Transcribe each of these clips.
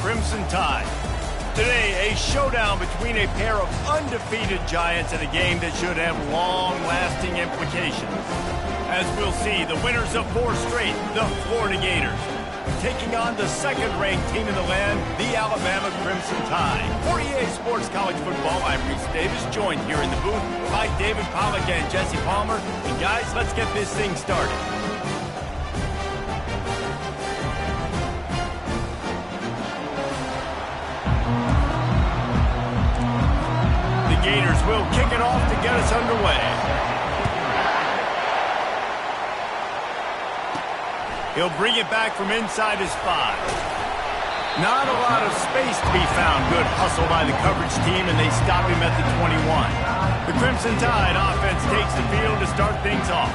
Crimson Tide. Today, a showdown between a pair of undefeated giants in a game that should have long-lasting implications. As we'll see, the winners of 4 straight, the Florida Gators, taking on the second-ranked team in the land, the Alabama Crimson Tide. For EA Sports College Football, I'm Reese Davis, joined here in the booth by David Pollack and Jesse Palmer. And guys, let's get this thing started. The Gators will kick it off to get us underway. He'll bring it back from inside his 5. Not a lot of space to be found. Good hustle by the coverage team, and they stop him at the 21. The Crimson Tide offense takes the field to start things off.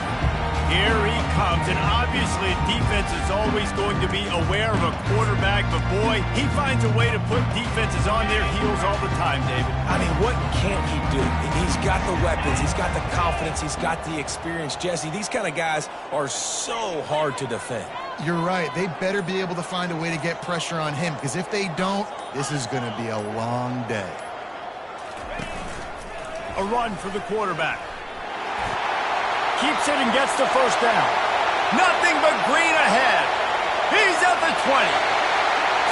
Here he comes, and obviously defense is always going to be aware of a quarterback, but boy, he finds a way to put defenses on their heels all the time, David. I mean, what can't he do? He's got the weapons, he's got the confidence, he's got the experience. Jesse, these kind of guys are so hard to defend. You're right. They better be able to find a way to get pressure on him, because if they don't, this is going to be a long day. A run for the quarterback. Keeps it and gets the first down. Nothing but green ahead. He's at the 20.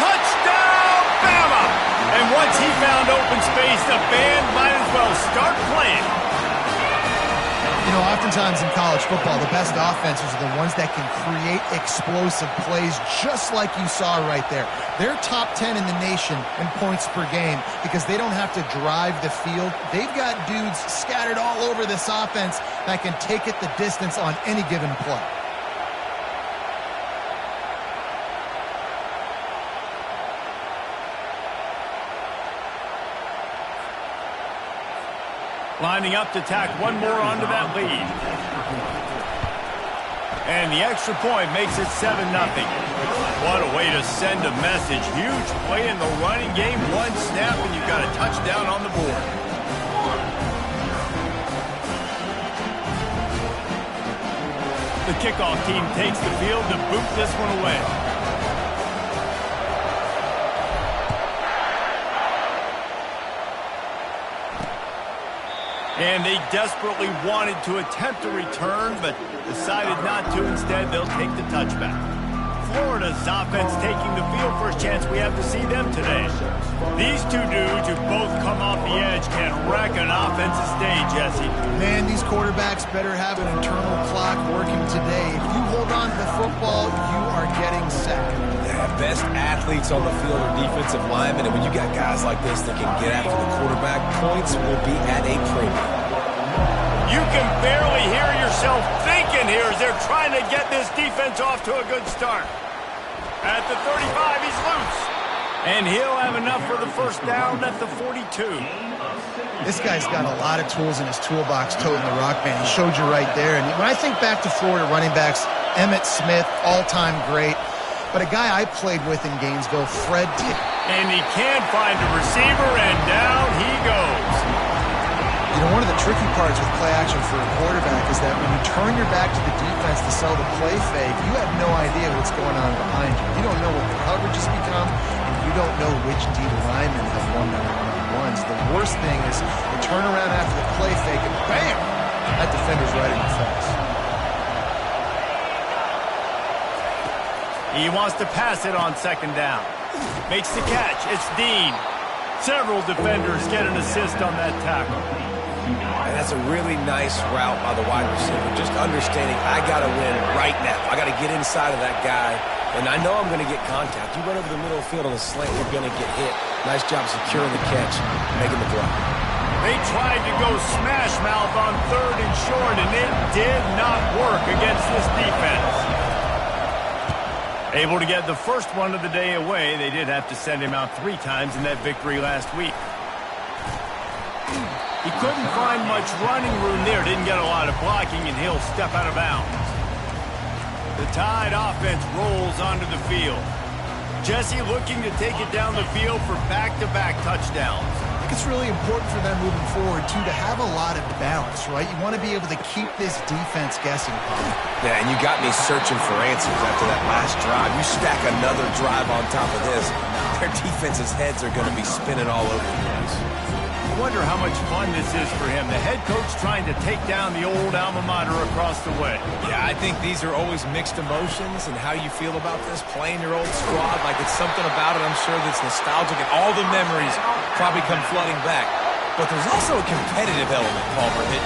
Touchdown, Bama! And once he found open space, the band might as well start playing. You know, oftentimes in college football, the best offenses are the ones that can create explosive plays, just like you saw right there. They're top 10 in the nation in points per game because they don't have to drive the field. They've got dudes scattered all over this offense that can take it the distance on any given play. Lining up to tack one more onto that lead. And the extra point makes it 7-0. What a way to send a message. Huge play in the running game. One snap and you've got a touchdown on the board. The kickoff team takes the field to boot this one away. And they desperately wanted to attempt a return, but decided not to. Instead, they'll take the touchback. Florida's offense taking the field. First chance we have to see them today. These two dudes who both come off the edge can wreck an offensive stage, Jesse. Man, these quarterbacks better have an internal clock working today. If you hold on to the football, you are getting sacked. Yeah, best athletes on the field are defensive linemen, and when you got guys like this that can get after the quarterback, points will be at a premium. You can barely hear yourself thinking here as they're trying to get this defense off to a good start. At the 35, he's loose. And he'll have enough for the first down at the 42. This guy's got a lot of tools in his toolbox toting the rock band. He showed you right there. And when I think back to Florida running backs, Emmitt Smith, all-time great. But a guy I played with in Gainesville, Fred Tick. And he can't find a receiver, and down he goes. You know, one of the tricky parts with play action for a quarterback is that when you turn your back to the defense to sell the play fake, you have no idea what's going on behind you. You don't know what the coverage has become, and you don't know which D linemen have won their one-on-ones. The worst thing is you turn around after the play fake, and bam! That defender's right in your face. He wants to pass it on second down. Makes the catch. It's Dean. Several defenders get an assist on that tackle. And that's a really nice route by the wide receiver. Just understanding I got to win right now. I got to get inside of that guy, and I know I'm going to get contact. You run over the middle of the field on a slant, you're going to get hit. Nice job securing the catch, making the block. They tried to go smash mouth on 3rd and short, and it did not work against this defense. Able to get the first one of the day away. They did have to send him out 3 times in that victory last week. He couldn't find much running room there. Didn't get a lot of blocking, and he'll step out of bounds. The Tide offense rolls onto the field. Jesse looking to take it down the field for back-to-back touchdowns. I think it's really important for them moving forward, too, to have a lot of balance, right? You want to be able to keep this defense guessing. Yeah, and you got me searching for answers after that last drive. You stack another drive on top of this. their defense's heads are going to be spinning all over the place. I wonder how much fun this is for him. The head coach trying to take down the old alma mater across the way. Yeah, I think these are always mixed emotions, and how you feel about this, playing your old squad, like it's something about it, I'm sure, that's nostalgic, and all the memories probably come flooding back. But there's also a competitive element, Palmer, that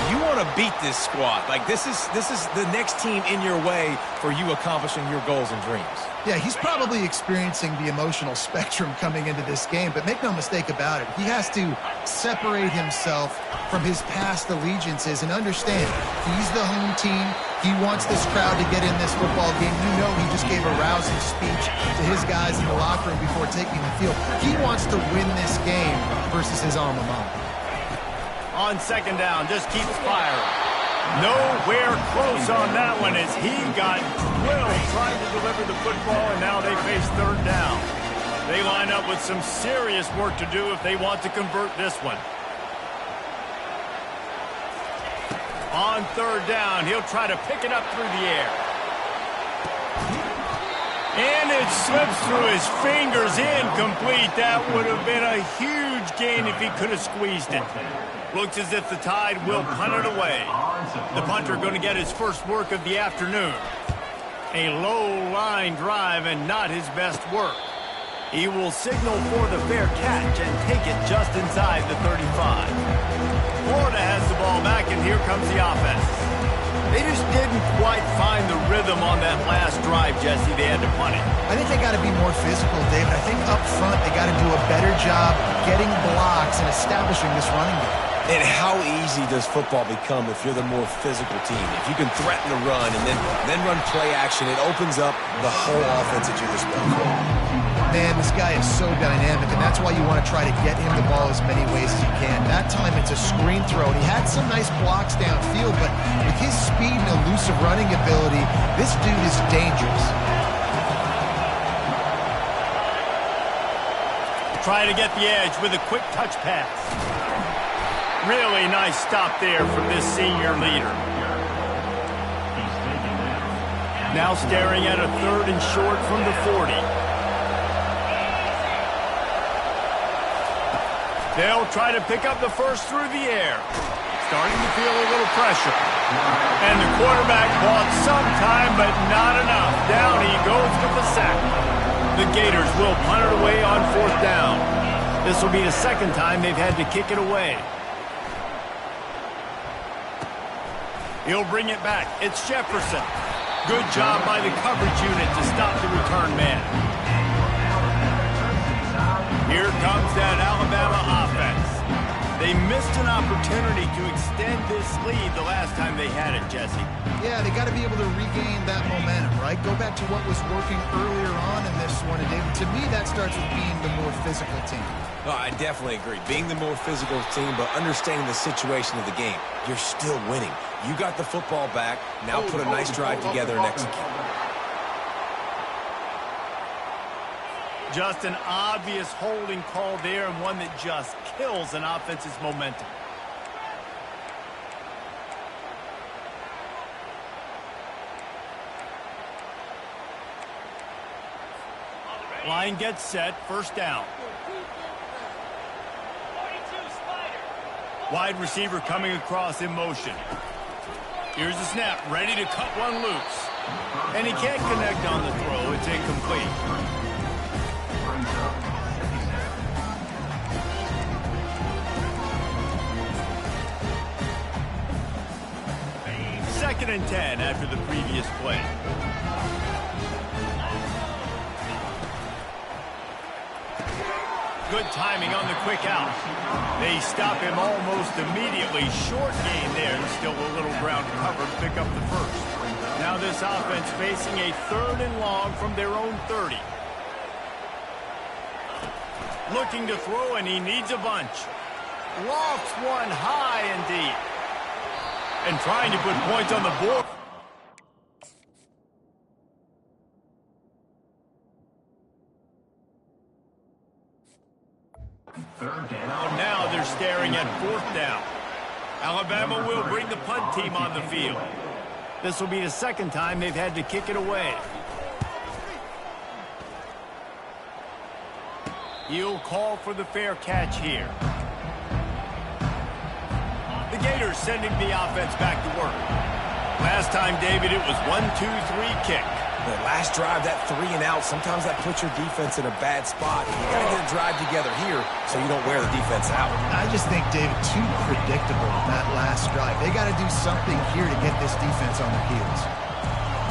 you want to beat this squad. Like, this is the next team in your way for you accomplishing your goals and dreams. Yeah, he's probably experiencing the emotional spectrum coming into this game, but make no mistake about it, he has to separate himself from his past allegiances and understand he's the home team. He wants this crowd to get in this football game. You know he just gave a rousing speech to his guys in the locker room before taking the field. He wants to win this game versus his alma mater. On second down, just keeps firing. Nowhere close on that one as he got drilled trying to deliver the football, and now they face third down. They line up with some serious work to do if they want to convert this one. On third down, he'll try to pick it up through the air. And it slips through his fingers, incomplete. That would have been a huge gain if he could have squeezed it. Looks as if the Tide will punt it away. The punter going to get his first work of the afternoon. A low line drive and not his best work. He will signal for the fair catch and take it just inside the 35. Florida has the ball back, and here comes the offense. They just didn't quite find the rhythm on that last drive, Jesse. They had to punt it. I think they got to be more physical, David. I think up front they got to do a better job getting blocks and establishing this running game. And how easy does football become if you're the more physical team? If you can threaten the run and then run play action, it opens up the whole offense at your disposal. Man, this guy is so dynamic, and that's why you want to try to get him the ball as many ways as you can. That time it's a screen throw, and he had some nice blocks downfield, but with his speed and elusive running ability, this dude is dangerous. Try to get the edge with a quick touch pass. Really nice stop there from this senior leader. Now staring at a third and short from the 40. They'll try to pick up the first through the air. Starting to feel a little pressure. And the quarterback bought some time, but not enough. Down he goes with the sack. The Gators will punt it away on fourth down. This will be the second time they've had to kick it away. He'll bring it back. It's Jefferson. Good job by the coverage unit to stop the return man. Here comes that Alabama offense. They missed an opportunity to extend this lead the last time they had it, Jesse. Yeah, they got to be able to regain that momentum, right? Go back to what was working earlier on in this one. And David, to me, that starts with being the more physical team. Oh, I definitely agree. Being the more physical team, but understanding the situation of the game. You're still winning. You got the football back. Now put a nice drive together and execute. Just an obvious holding call there, and one that just kills an offense's momentum. Line gets set, first down. Wide receiver coming across in motion. Here's the snap, ready to cut one loose. And he can't connect on the throw, it's incomplete. Second and 10 after the previous play. Good timing on the quick out. They stop him almost immediately. Short gain there, and still a little ground cover to pick up the first. Now this offense facing a third and long from their own 30. Looking to throw, and he needs a bunch. Lofts one high and deep. And trying to put points on the board. Third down. Now they're staring at fourth down. Alabama will bring the punt team on the field. This will be the second time they've had to kick it away. He'll call for the fair catch here. The Gators sending the offense back to work. Last time, David, it was 1-2-3 kick. The last drive, that 3 and out, sometimes that puts your defense in a bad spot. You got to get a drive together here so you don't wear the defense out. I just think, David, too predictable that last drive. They got to do something here to get this defense on their heels.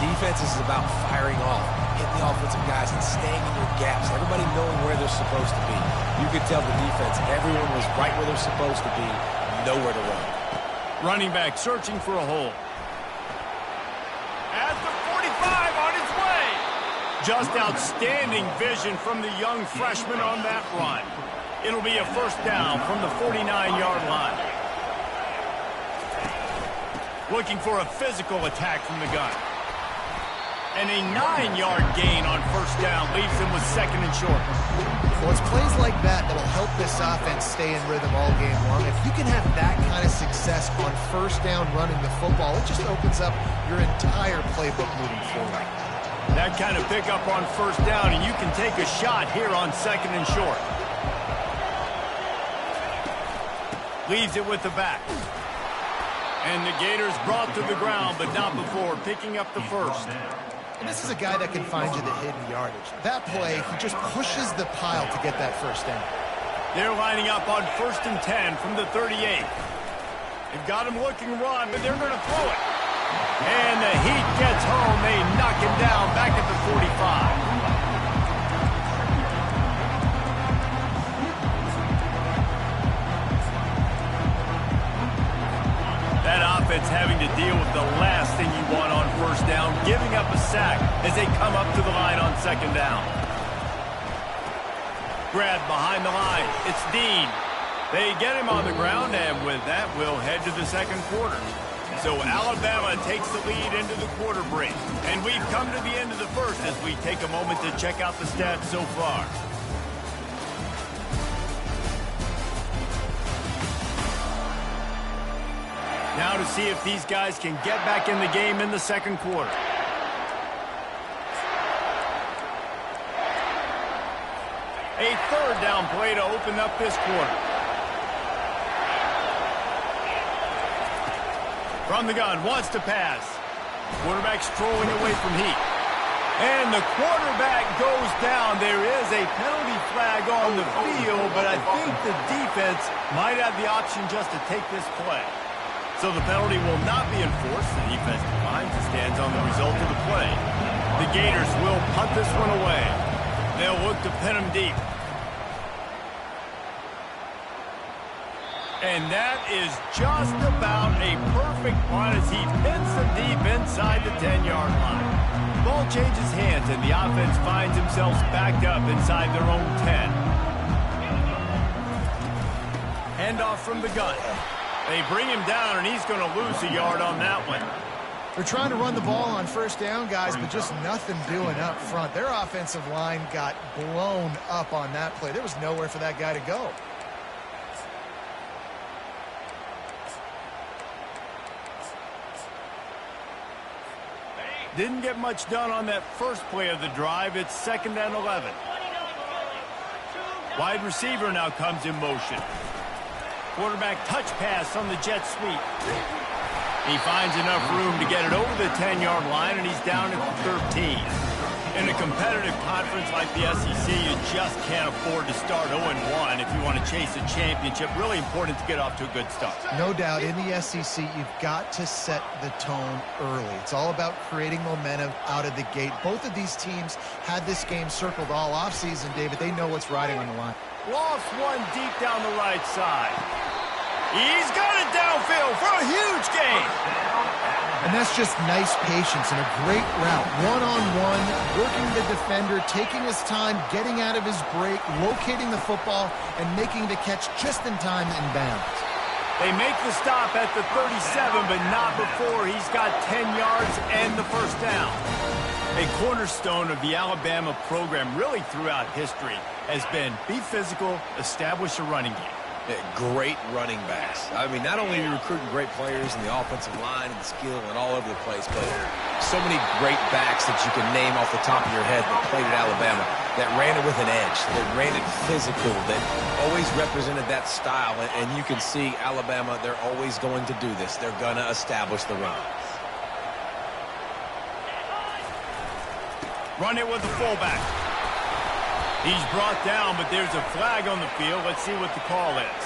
Defense is about firing off, hitting the offensive guys and staying in your gaps. Everybody knowing where they're supposed to be. You could tell the defense, everyone was right where they're supposed to be, nowhere to run. Running back searching for a hole. At the 45 on its way. Just outstanding vision from the young freshman on that run. It'll be a first down from the 49-yard line. Looking for a physical attack from the gun. And a 9-yard gain on first down leaves them with second and short. Well, it's plays like that that'll help this offense stay in rhythm all game long. If you can have that kind of success on first down running the football, it just opens up your entire playbook moving forward. That kind of pickup on first down, and you can take a shot here on second and short. Leaves it with the back. And the Gators brought to the ground, but not before picking up the first. And this is a guy that can find you the hidden yardage. That play, he just pushes the pile to get that first down. They're lining up on 1st and 10 from the 38. They've got him looking run, but they're going to throw it. And the heat gets home. They knock him down back at the 45. That offense having to deal with the last thing you want on first down, giving up a sack as they come up to the line on second down. Grab behind the line. It's Dean. They get him on the ground, and with that, we'll head to the second quarter. So Alabama takes the lead into the quarter break. And we've come to the end of the first as we take a moment to check out the stats so far. Now to see if these guys can get back in the game in the second quarter. A third down play to open up this quarter. From the gun, wants to pass. Quarterback strolling away from heat. And the quarterback goes down. There is a penalty flag on the field, but I think the defense might have the option just to take this play. So the penalty will not be enforced. The defense declines and stands on the result of the play. The Gators will punt this one away. They'll look to pin him deep. And that is just about a perfect punt as he pins them deep inside the 10-yard line. Ball changes hands and the offense finds themselves backed up inside their own 10. Handoff from the gun. They bring him down, and he's going to lose a yard on that one. They're trying to run the ball on first down, guys, but just nothing doing up front. Their offensive line got blown up on that play. There was nowhere for that guy to go. Didn't get much done on that first play of the drive. It's 2nd and 11. Wide receiver now comes in motion. Quarterback touch pass on the jet sweep. He finds enough room to get it over the 10-yard line, and he's down at the 13. In a competitive conference like the SEC, you just can't afford to start 0-1 if you want to chase a championship. Really important to get off to a good start. No doubt, in the SEC, you've got to set the tone early. It's all about creating momentum out of the gate. Both of these teams had this game circled all offseason, David. They know what's riding on the line. Lost one deep down the right side. He's got it downfield for a huge gain. And that's just nice patience and a great route. One-on-one, working the defender, taking his time, getting out of his break, locating the football, and making the catch just in time in bounds. They make the stop at the 37, but not before he's got 10 yards and the first down. A cornerstone of the Alabama program really throughout history has been be physical, establish a running game. Yeah, great running backs. I mean, not only are you recruiting great players in the offensive line and skill and all over the place, but so many great backs that you can name off the top of your head that played at Alabama, that ran it with an edge, that ran it physical, that always represented that style. And you can see Alabama, they're always going to do this. They're going to establish the run. Run it with the fullback. He's brought down, but there's a flag on the field. Let's see what the call is.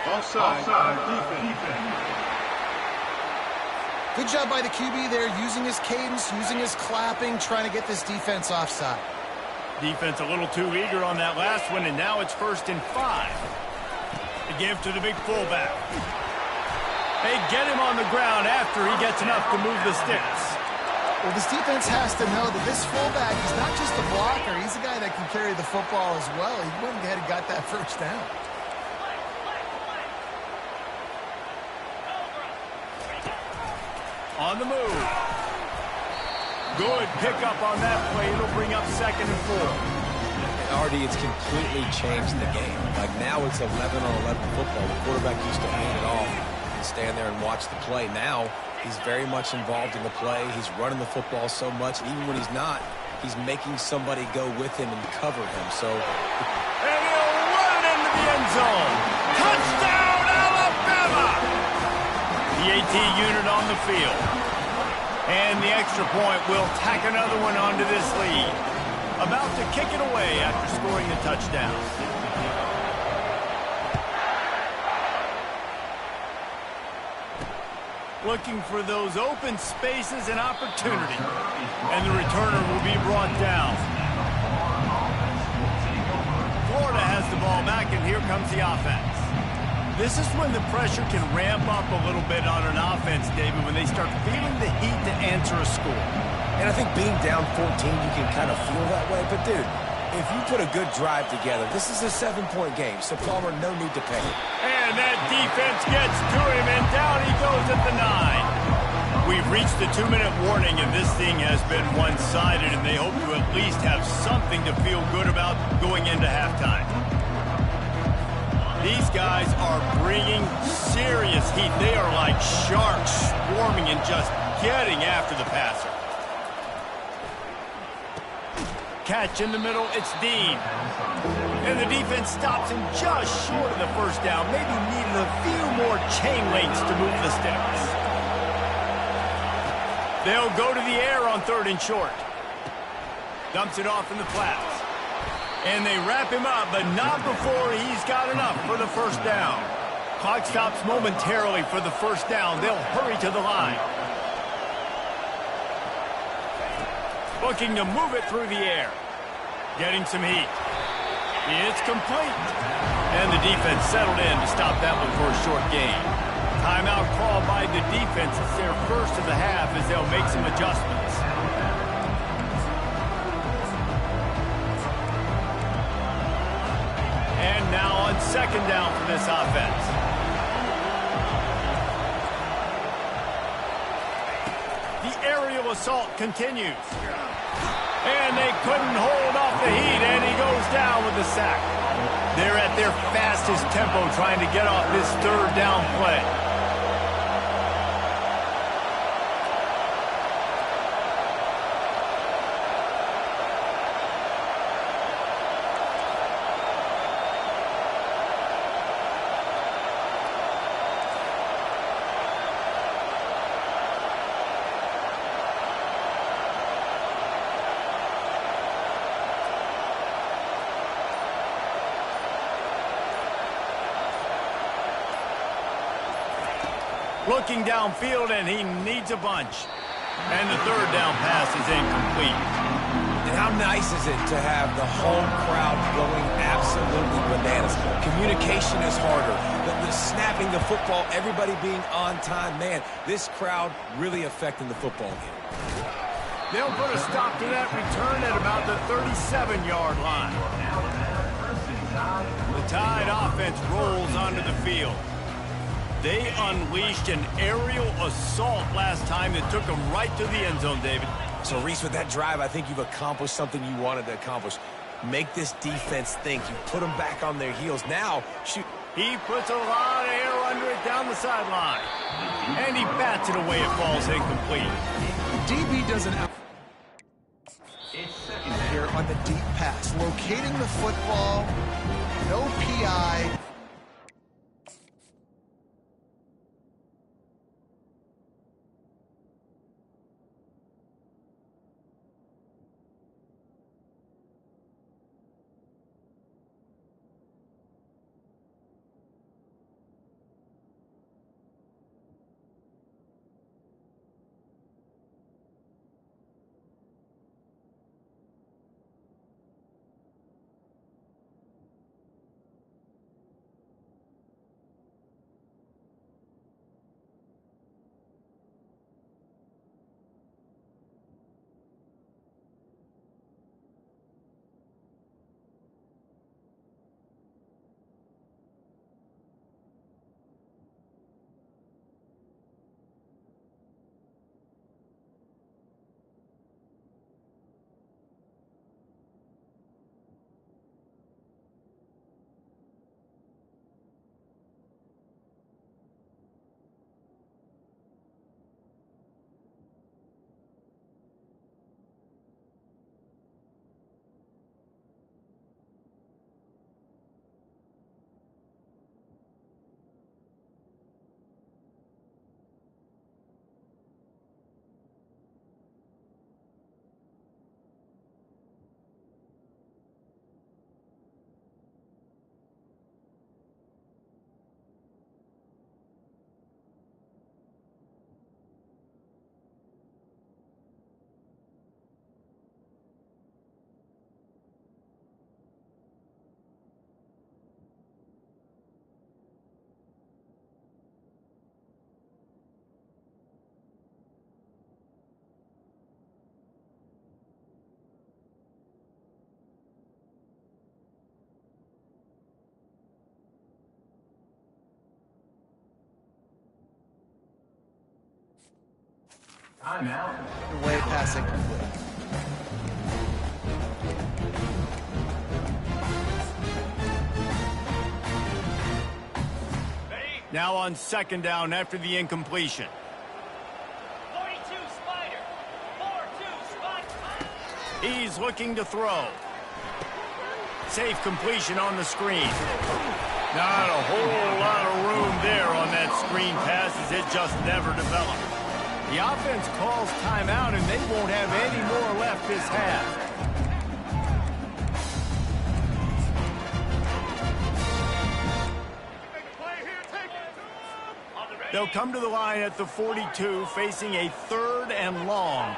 Offside. Defense. Good job by the QB there, using his cadence, using his clapping, trying to get this defense offside. Defense a little too eager on that last one, and now it's 1st and 5. The give to the big fullback. They get him on the ground after he gets enough to move the sticks. Well, this defense has to know that this fullback is not just a blocker. He's a guy that can carry the football as well. He went ahead and got that first down. On the move. Good pickup on that play. It'll bring up 2nd and 4. And Artie, it's completely changed the game. Like now it's 11-on-11 football. The quarterback used to hand it off and stand there and watch the play. Now he's very much involved in the play. He's running the football so much. And even when he's not, he's making somebody go with him and cover him. So, and he'll run it into the end zone. Touchdown, Alabama! The AT unit on the field. And the extra point will tack another one onto this lead. About to kick it away after scoring the touchdown. Looking for those open spaces and opportunity. And the returner will be brought down. Florida has the ball back, and here comes the offense. This is when the pressure can ramp up a little bit on an offense, David, when they start feeling the heat to answer a score. And I think being down 14, you can kind of feel that way. But, dude, if you put a good drive together, this is a 7-point game, so Palmer, no need to panic. And that defense gets to him, and down he goes at the 9. We've reached the 2-minute warning, and this thing has been one-sided, and they hope to at least have something to feel good about going into halftime. These guys are bringing serious heat. They are like sharks swarming and just getting after the passer. Catch in the middle, it's Dean. And the defense stops him just short of the first down. Maybe needed a few more chain links to move the sticks. They'll go to the air on 3rd and short. Dumps it off in the flats. And they wrap him up, but not before he's got enough for the first down. Clock stops momentarily for the first down. They'll hurry to the line. Looking to move it through the air. Getting some heat. It's complete. And the defense settled in to stop that one for a short gain. Timeout called by the defense. It's their first of the half as they'll make some adjustments. And now on 2nd down for this offense. The aerial assault continues. And they couldn't hold off the heat, and he goes down with a sack. They're at their fastest tempo trying to get off this 3rd down play. Looking downfield, and he needs a bunch. And the 3rd down pass is incomplete. And how nice is it to have the home crowd going absolutely bananas? Communication is harder. The snapping the football, everybody being on time. Man, this crowd really affecting the football game. They'll put a stop to that return at about the 37-yard line. The Tide offense rolls onto the field. They unleashed an aerial assault last time that took them right to the end zone, David. So, Reese, with that drive, I think you've accomplished something you wanted to accomplish. Make this defense think. You put them back on their heels. Now, shoot, He puts a lot of air under it down the sideline. And he bats it away. It falls incomplete. DB does an here on the deep pass. Locating the football. No PI. Timeout. Away passing complete. Now on second down after the incompletion. 42 Spider. 4-2 Spider. He's looking to throw. Safe completion on the screen. Not a whole lot of room there on that screen pass as it just never developed. The offense calls timeout, and they won't have any more left this half. They'll come to the line at the 42, facing a 3rd and long.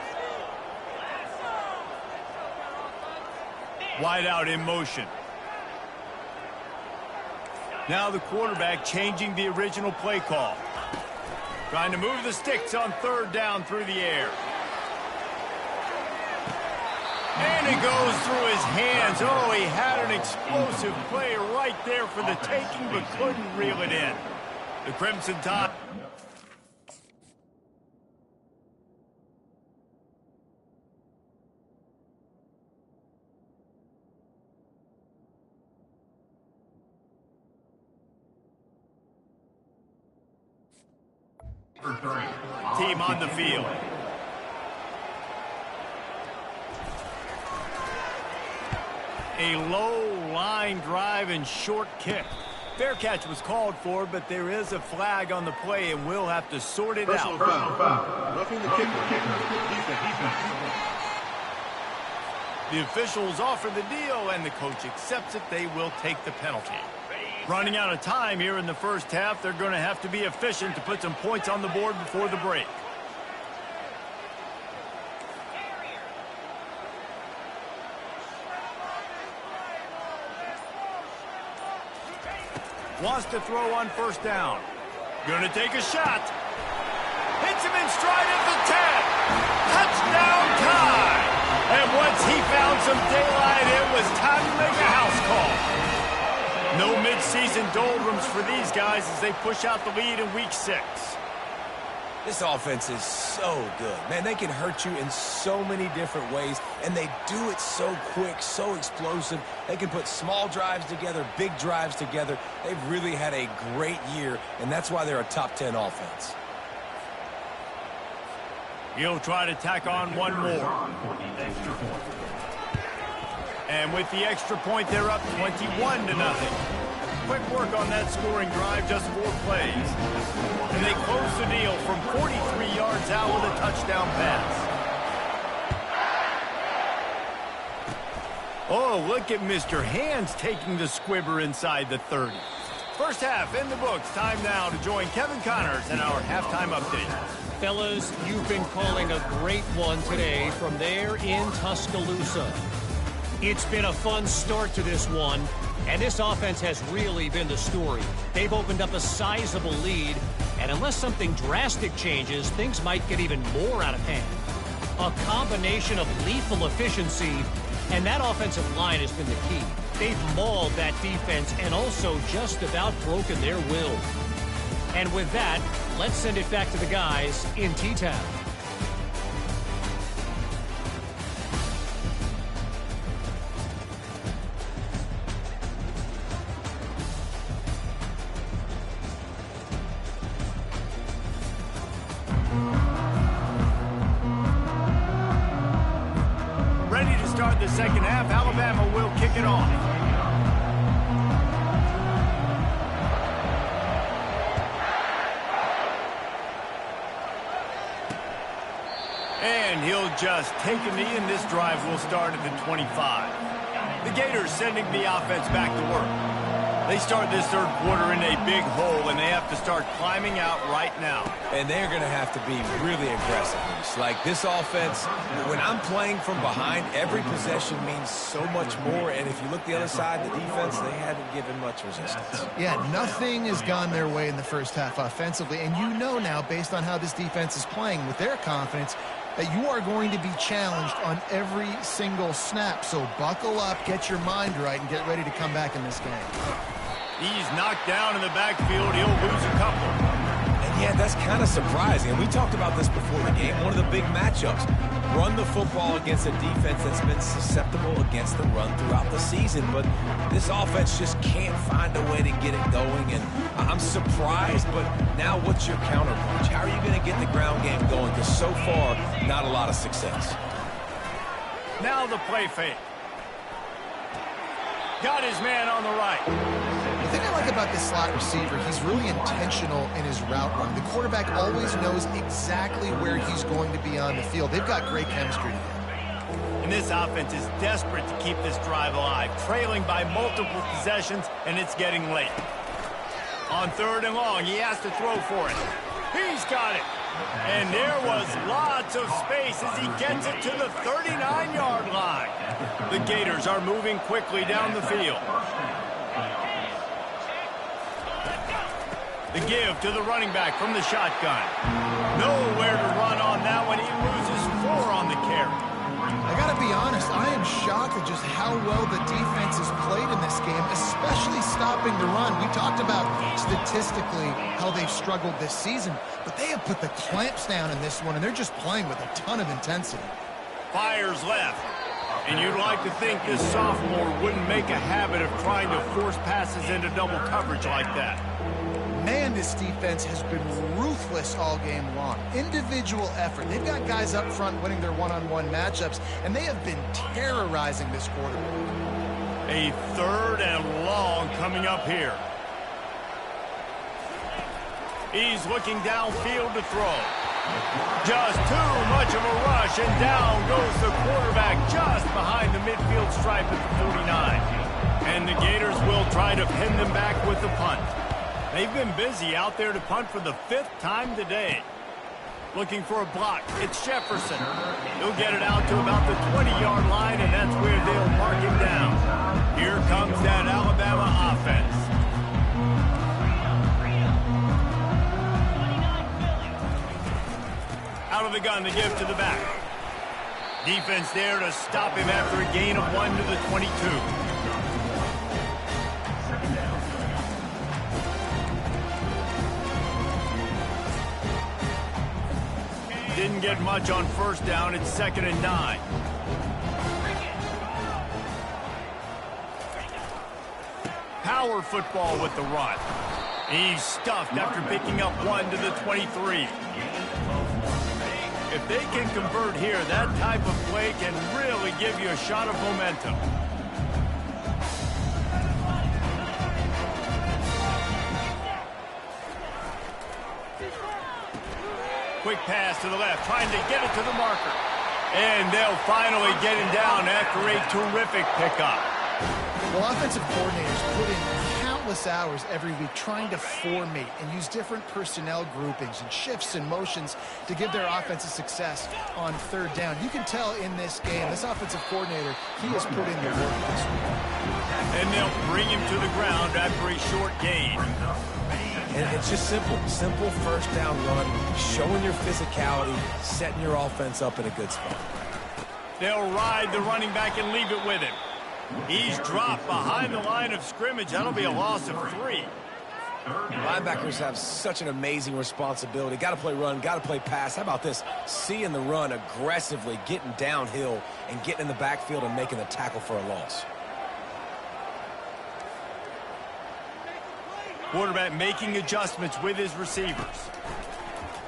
Wide out in motion. Now the quarterback changing the original play call. Trying to move the sticks on 3rd down through the air. And it goes through his hands. Oh, he had an explosive play right there for the taking, but couldn't reel it in. The Crimson Tide. Team on the field. A low line drive and short kick. Fair catch was called for, but there is a flag on the play, and we'll have to sort it out. Roughing the kicker. The officials offer the deal, and the coach accepts it. They will take the penalty. Running out of time here in the first half, they're going to have to be efficient to put some points on the board before the break. Wants to throw on 1st down. Going to take a shot. Hits him in stride at the 10. Touchdown time. And once he found some daylight, it was time to make a house call. No mid-season doldrums for these guys as they push out the lead in Week 6. This offense is so good. Man, they can hurt you in so many different ways, and they do it so quick, so explosive. They can put small drives together, big drives together. They've really had a great year, and that's why they're a top 10 offense. He'll try to tack on one more. And with the extra point, they're up 21-0. Quick work on that scoring drive, just 4 plays. And they close the deal from 43 yards out with a touchdown pass. Oh, look at Mr. Hands taking the squibber inside the 30. First half in the books. Time now to join Kevin Connors in our halftime update. Fellas, you've been calling a great one today from there in Tuscaloosa. It's been a fun start to this one, and this offense has really been the story. They've opened up a sizable lead, and unless something drastic changes, things might get even more out of hand. A combination of lethal efficiency, and that offensive line has been the key. They've mauled that defense and also just about broken their will. And with that, let's send it back to the guys in T-Town. Ready to start the second half. Alabama will kick it off. And he'll just take a knee, and this drive will start at the 25. The Gators sending the offense back to work. They start this third quarter in a big hole, and they have to start climbing out right now. And they're going to have to be really aggressive. Like this offense, when I'm playing from behind, every possession means so much more. And if you look the other side, the defense, they haven't given much resistance. Yeah, nothing has gone their way in the first half offensively. And you know now, based on how this defense is playing with their confidence, that you are going to be challenged on every single snap. So buckle up, get your mind right, and get ready to come back in this game. He's knocked down in the backfield. He'll lose a couple. And yeah, that's kind of surprising. And we talked about this before the game. One of the big matchups. Run the football against a defense that's been susceptible against the run throughout the season. But this offense just can't find a way to get it going. And I'm surprised, but now what's your counterpunch? How are you going to get the ground game going? Because so far, not a lot of success. Now the play fake. Got his man on the right. The thing I like about this slot receiver, he's really intentional in his route run. The quarterback always knows exactly where he's going to be on the field. They've got great chemistry together. And this offense is desperate to keep this drive alive, trailing by multiple possessions, and it's getting late. On 3rd and long, he has to throw for it. He's got it. And there was lots of space as he gets it to the 39-yard line. The Gators are moving quickly down the field. The give to the running back from the shotgun. Nowhere to run on that one. He loses 4 on the carry. I got to be honest, I am shocked at just how well the defense has played in this game, especially stopping the run. We talked about statistically how they've struggled this season, but they have put the clamps down in this one, and they're just playing with a ton of intensity. Fires left. And you'd like to think this sophomore wouldn't make a habit of trying to force passes into double coverage like that. Man, this defense has been ruthless all game long. Individual effort. They've got guys up front winning their one-on-one matchups, and they have been terrorizing this quarterback. A 3rd and long coming up here. He's looking downfield to throw. Just too much of a rush, and down goes the quarterback just behind the midfield stripe at the 49. And the Gators will try to pin them back with the punt. They've been busy out there to punt for the 5th time today. Looking for a block. It's Jefferson. He'll get it out to about the 20-yard line, and that's where they'll mark him down. Here comes that Alabama offense. Out of the gun to give to the back. Defense there to stop him after a gain of 1 to the 22. didn't get much on first down. It's 2nd and 9. Power football with the run. He's stuffed after picking up 1 to the 23. If they can convert here, that type of play can really give you a shot of momentum. Quick pass to the left, trying to get it to the marker. And they'll finally get him down after a terrific pickup. Well, offensive coordinators put in countless hours every week trying to formate and use different personnel groupings and shifts and motions to give their offensive success on 3rd down. You can tell in this game, this offensive coordinator, he has put in the work this week. And they'll bring him to the ground after a short gain. And it's just simple first down run, showing your physicality, setting your offense up in a good spot. They'll ride the running back and leave it with him. He's dropped behind the line of scrimmage. That'll be a loss of 3. Linebackers have such an amazing responsibility. Got to play run, got to play pass. How about this? Seeing the run aggressively, getting downhill, and getting in the backfield and making the tackle for a loss. Quarterback making adjustments with his receivers.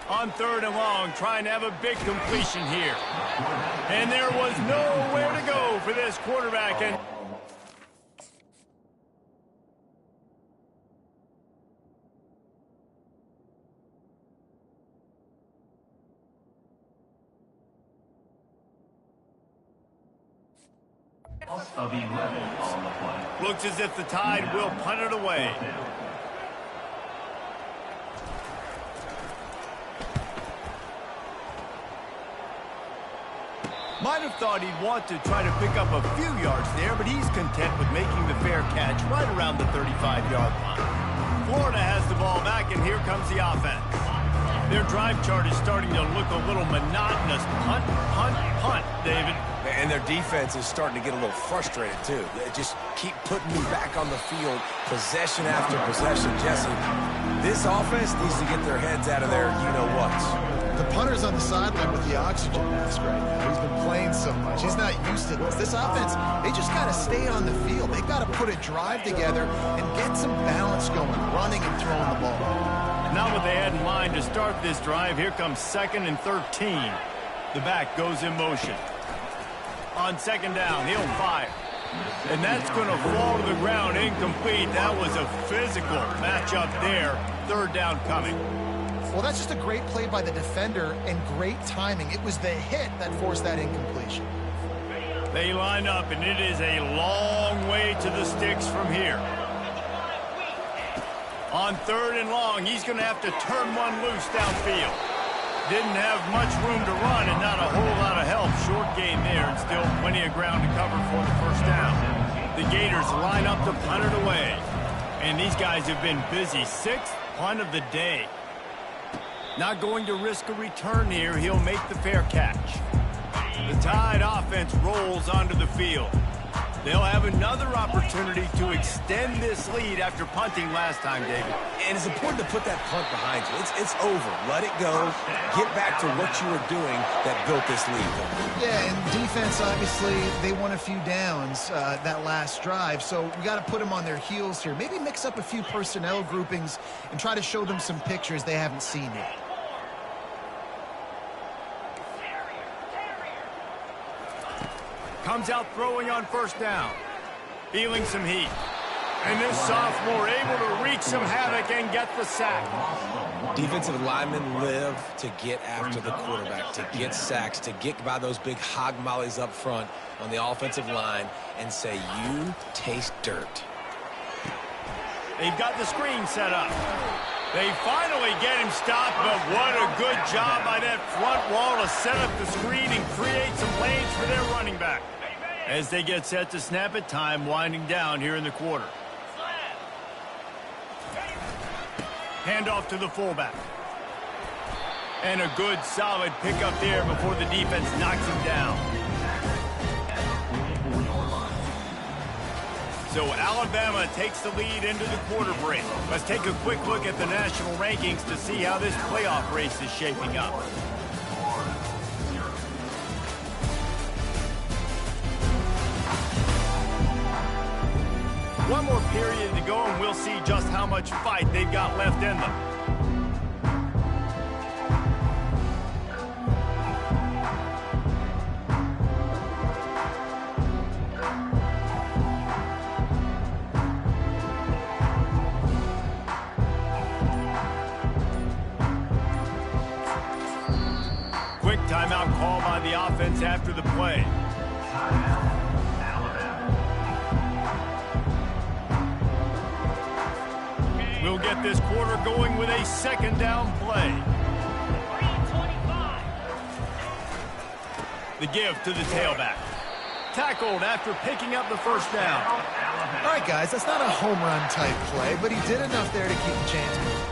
On 3rd and long, trying to have a big completion here. And there was nowhere to go for this quarterback. And looks as if the Tide will punt it away. Might have thought he'd want to try to pick up a few yards there, but he's content with making the fair catch right around the 35-yard line. Florida has the ball back, and here comes the offense. Their drive chart is starting to look a little monotonous. Punt, punt, punt, David. And their defense is starting to get a little frustrated, too. They just keep putting me back on the field, possession after possession. Jesse, this offense needs to get their heads out of their you-know-whats. The punter's on the sideline with the oxygen mask right now. He's been playing so much. He's not used to this. This offense, they just got to stay on the field. They've got to put a drive together and get some balance going, running and throwing the ball. Not what they had in mind to start this drive. Here comes 2nd and 13. The back goes in motion. On 2nd down, he'll fire. And that's going to fall to the ground incomplete. That was a physical matchup there. 3rd down coming. Well, that's just a great play by the defender and great timing. It was the hit that forced that incompletion. They line up, and it is a long way to the sticks from here. On 3rd and long, he's going to have to turn one loose downfield. Didn't have much room to run and not a whole lot of help. Short gain there and still plenty of ground to cover for the 1st down. The Gators line up to punt it away. And these guys have been busy. 6th punt of the day. Not going to risk a return here. He'll make the fair catch. The Tide offense rolls onto the field. They'll have another opportunity to extend this lead after punting last time, David. And it's important to put that punt behind you. It's over. Let it go. Get back to what you were doing that built this lead. Yeah, and defense, obviously, they won a few downs that last drive, so we got to put them on their heels here. Maybe mix up a few personnel groupings and try to show them some pictures they haven't seen yet. Comes out throwing on 1st down. Feeling some heat. And this sophomore able to wreak some havoc and get the sack. Defensive linemen live to get after the quarterback, to get sacks, to get by those big hog mollies up front on the offensive line and say, you taste dirt. They've got the screen set up. They finally get him stopped, but what a good job by that front wall to set up the screen and create some lanes for their running back. As they get set to snap it, time winding down here in the quarter. Handoff to the fullback. And a good, solid pickup there before the defense knocks him down. So Alabama takes the lead into the quarter break. Let's take a quick look at the national rankings to see how this playoff race is shaping up. period to go, and we'll see just how much fight they've got left in them. Quick timeout call by the offense after the play. We'll get this quarter going with a second down play. 3:25. The give to the tailback. Tackled after picking up the first down. All right, guys, that's not a home run type play, but he did enough there to keep the chains moving.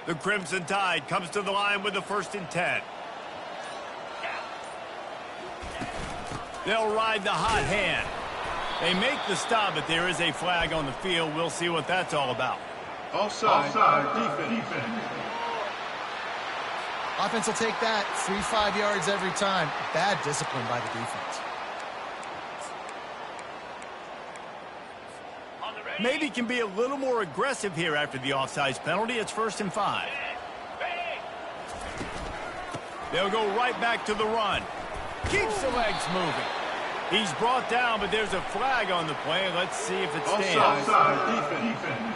The Crimson Tide comes to the line with the 1st and 10. They'll ride the hot hand. They make the stop, but there is a flag on the field. We'll see what that's all about. Offside. Defense. Offense will take that 3-5 yards every time. Bad discipline by the defense. Maybe can be a little more aggressive here after the offsides penalty. It's 1st and 5. They'll go right back to the run. Keeps the legs moving. He's brought down, but there's a flag on the play. Let's see if it stands. Offside. Defense.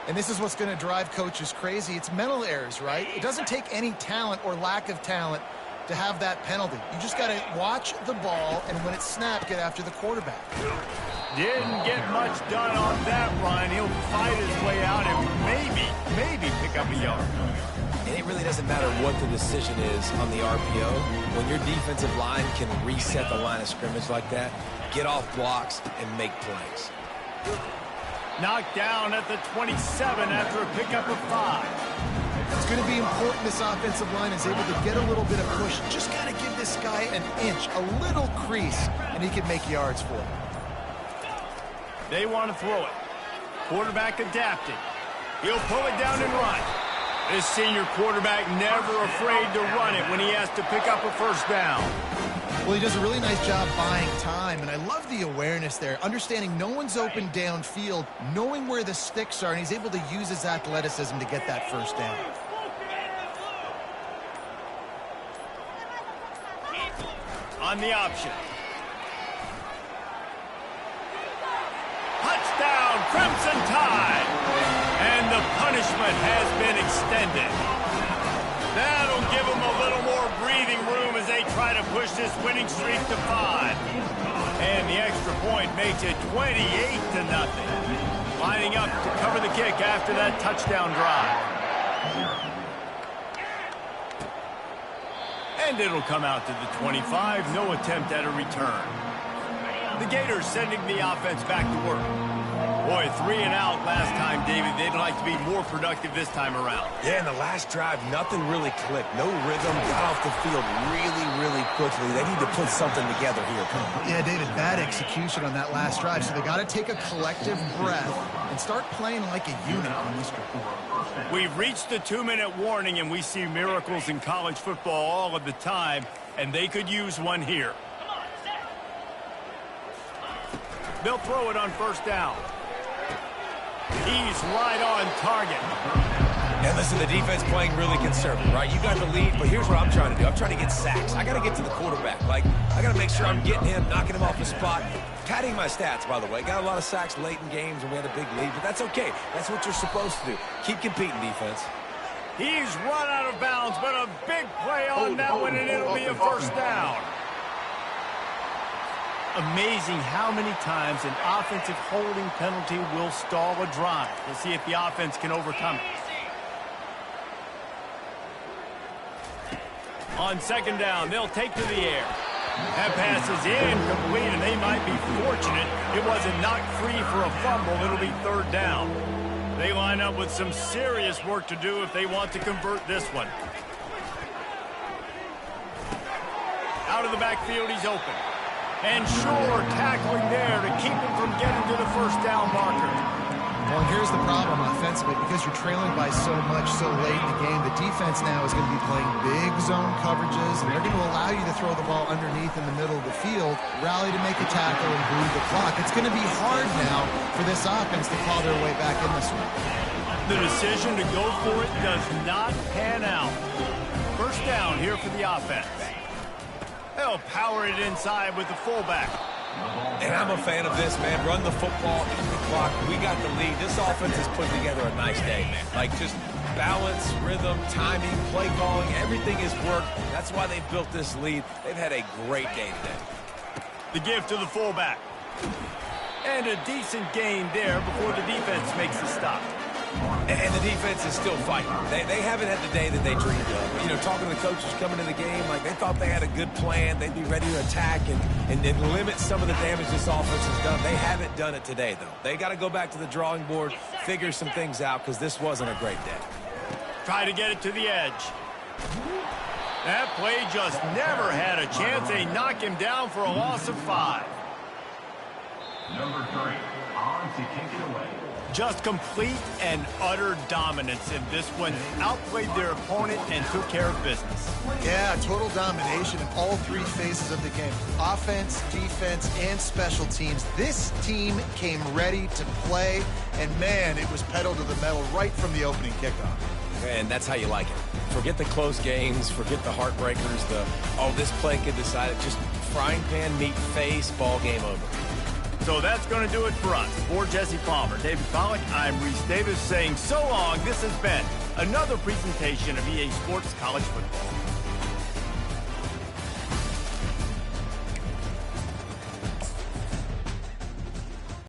And this is what's going to drive coaches crazy. It's mental errors, right? It doesn't take any talent or lack of talent to have that penalty. You just got to watch the ball, and when it's snapped, get after the quarterback. Didn't get much done on that run. He'll fight his way out and maybe pick up a yard. And it really doesn't matter what the decision is on the RPO. When your defensive line can reset the line of scrimmage like that, get off blocks and make plays. Knocked down at the 27 after a pickup of 5. It's going to be important this offensive line is able to get a little bit of push. Just got to give this guy an inch, a little crease, and he can make yards for it. They want to throw it. Quarterback adapting. He'll pull it down and run. This senior quarterback never afraid to run it when he has to pick up a 1st down. Well, he does a really nice job buying time, and I love the awareness there, understanding no one's open downfield, knowing where the sticks are, and he's able to use his athleticism to get that 1st down. On the option. Touchdown, Crimson Tide! And the punishment has been extended. That'll give them a little more breathing room as they try to push this winning streak to 5. And the extra point makes it 28-0. Lining up to cover the kick after that touchdown drive. And it'll come out to the 25. No attempt at a return. The Gators sending the offense back to work. Boy, 3 and out last time, David. They'd like to be more productive this time around. Yeah, in the last drive, nothing really clicked. No rhythm. Got off the field really quickly. They need to put something together here. Yeah, David, bad execution on that last drive. So they got to take a collective breath and start playing like a unit on this drive. We've reached the 2-minute warning, and we see miracles in college football all of the time, and they could use one here. They'll throw it on 1st down. He's right on target. And listen, the defense playing really conservative, right? You got the lead, but here's what I'm trying to do. I'm trying to get sacks. I got to get to the quarterback. Like, I got to make sure I'm getting him, knocking him off the spot. Padding my stats, by the way. Got a lot of sacks late in games, and we had a big lead, but that's okay. That's what you're supposed to do. Keep competing, defense. He's run out of bounds, but a big play on that one, and it'll be a 1st down. Amazing how many times an offensive holding penalty will stall a drive. We'll see if the offense can overcome it. On 2nd down, they'll take to the air. That pass is incomplete, and they might be fortunate it wasn't knocked free for a fumble. It'll be 3rd down. They line up with some serious work to do if they want to convert this one. Out of the backfield, he's open. And sure tackling there to keep him from getting to the 1st down marker. Well, and here's the problem offensively. Because you're trailing by so much so late in the game, the defense now is going to be playing big zone coverages, and they're going to allow you to throw the ball underneath in the middle of the field, rally to make a tackle, and bleed the clock. It's going to be hard now for this offense to claw their way back in this one. The decision to go for it does not pan out. First down here for the offense. They'll power it inside with the fullback. And I'm a fan of this, man. Run the football, eat the clock. We got the lead. This offense has put together a nice day, man. Like, just balance, rhythm, timing, play calling, everything has worked. That's why they built this lead. They've had a great day today. The give to the fullback. And a decent gain there before the defense makes the stop. And the defense is still fighting. They haven't had the day that they dreamed of. You know, talking to the coaches coming into the game, like they thought they had a good plan. They'd be ready to attack and limit some of the damage this offense has done. They haven't done it today, though. They got to go back to the drawing board, figure some things out, because this wasn't a great day. Try to get it to the edge. That play just never had a chance. They knock him down for a loss of 5. Number 3, on to kick it away. Just complete and utter dominance in this one. Outplayed their opponent and took care of business. Yeah, total domination in all three phases of the game. Offense, defense, and special teams. This team came ready to play, and man, it was pedal to the metal right from the opening kickoff. And that's how you like it. Forget the close games, forget the heartbreakers, this play could decide it. Just frying pan, meat, face, ball game over. So that's going to do it for us. For Jesse Palmer, David Pollack, I'm Reese Davis saying so long. This has been another presentation of EA Sports College Football.